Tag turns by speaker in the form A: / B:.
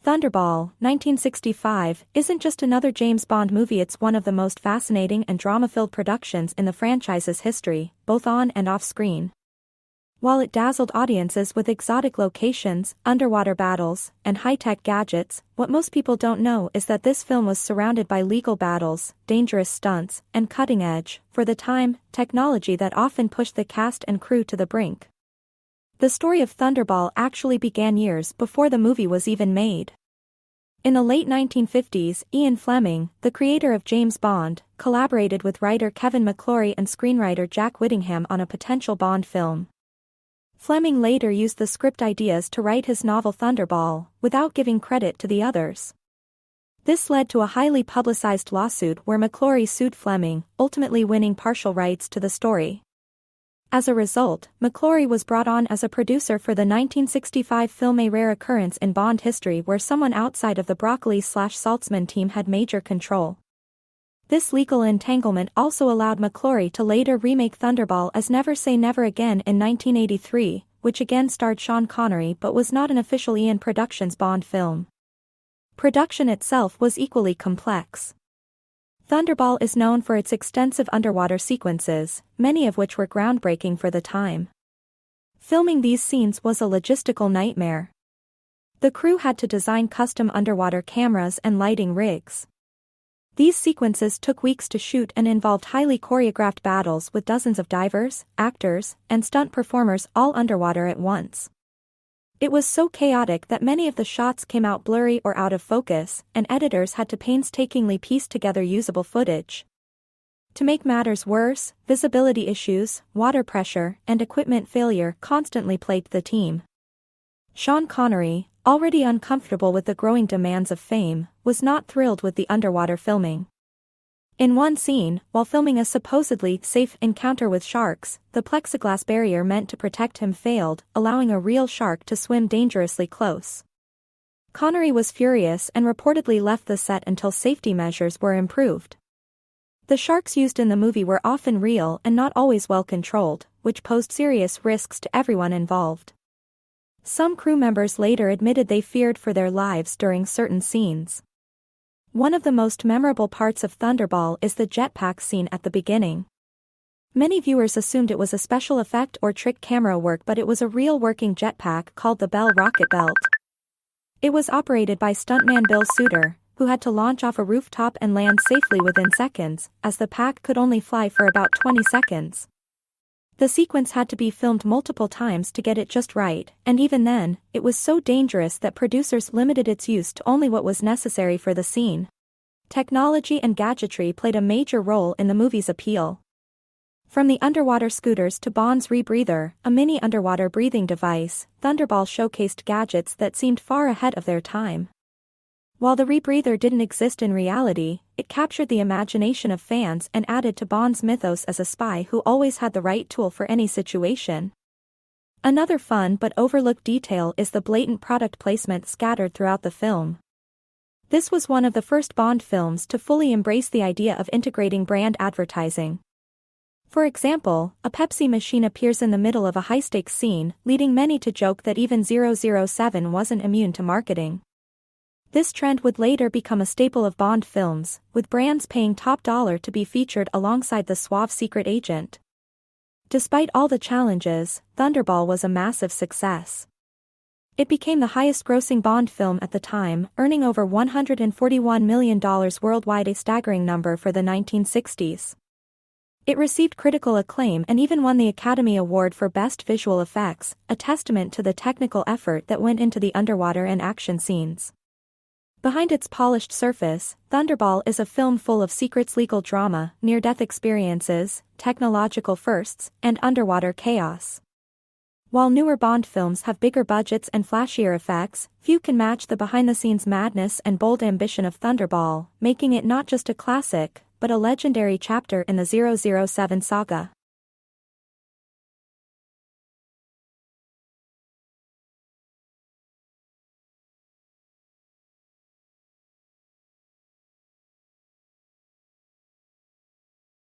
A: Thunderball, 1965, isn't just another James Bond movie, it's one of the most fascinating and drama-filled productions in the franchise's history, both on and off-screen. While it dazzled audiences with exotic locations, underwater battles, and high-tech gadgets, what most people don't know is that this film was surrounded by legal battles, dangerous stunts, and cutting-edge, for the time, technology that often pushed the cast and crew to the brink. The story of Thunderball actually began years before the movie was even made. In the late 1950s, Ian Fleming, the creator of James Bond, collaborated with writer Kevin McClory and screenwriter Jack Whittingham on a potential Bond film. Fleming later used the script ideas to write his novel Thunderball, without giving credit to the others. This led to a highly publicized lawsuit where McClory sued Fleming, ultimately winning partial rights to the story. As a result, McClory was brought on as a producer for the 1965 film, a rare occurrence in Bond history where someone outside of the Broccoli/Saltzman team had major control. This legal entanglement also allowed McClory to later remake Thunderball as Never Say Never Again in 1983, which again starred Sean Connery but was not an official Eon Productions Bond film. Production itself was equally complex. Thunderball is known for its extensive underwater sequences, many of which were groundbreaking for the time. Filming these scenes was a logistical nightmare. The crew had to design custom underwater cameras and lighting rigs. These sequences took weeks to shoot and involved highly choreographed battles with dozens of divers, actors, and stunt performers all underwater at once. It was so chaotic that many of the shots came out blurry or out of focus, and editors had to painstakingly piece together usable footage. To make matters worse, visibility issues, water pressure, and equipment failure constantly plagued the team. Sean Connery, already uncomfortable with the growing demands of fame, was not thrilled with the underwater filming. In one scene, while filming a supposedly safe encounter with sharks, the plexiglass barrier meant to protect him failed, allowing a real shark to swim dangerously close. Connery was furious and reportedly left the set until safety measures were improved. The sharks used in the movie were often real and not always well controlled, which posed serious risks to everyone involved. Some crew members later admitted they feared for their lives during certain scenes. One of the most memorable parts of Thunderball is the jetpack scene at the beginning. Many viewers assumed it was a special effect or trick camera work, but it was a real working jetpack called the Bell rocket belt. It was operated by stuntman Bill Suter, who had to launch off a rooftop and land safely within seconds, as the pack could only fly for about 20 seconds. The sequence had to be filmed multiple times to get it just right, and even then, it was so dangerous that producers limited its use to only what was necessary for the scene. Technology and gadgetry played a major role in the movie's appeal. From the underwater scooters to Bond's rebreather, a mini underwater breathing device, Thunderball showcased gadgets that seemed far ahead of their time. While the rebreather didn't exist in reality, it captured the imagination of fans and added to Bond's mythos as a spy who always had the right tool for any situation. Another fun but overlooked detail is the blatant product placement scattered throughout the film. This was one of the first Bond films to fully embrace the idea of integrating brand advertising. For example, a Pepsi machine appears in the middle of a high-stakes scene, leading many to joke that even 007 wasn't immune to marketing. This trend would later become a staple of Bond films, with brands paying top dollar to be featured alongside the suave secret agent. Despite all the challenges, Thunderball was a massive success. It became the highest-grossing Bond film at the time, earning over $141 million worldwide, a staggering number for the 1960s. It received critical acclaim and even won the Academy Award for Best Visual Effects, a testament to the technical effort that went into the underwater and action scenes. Behind its polished surface, Thunderball is a film full of secrets, legal drama, near-death experiences, technological firsts, and underwater chaos. While newer Bond films have bigger budgets and flashier effects, few can match the behind-the-scenes madness and bold ambition of Thunderball, making it not just a classic, but a legendary chapter in the 007 saga.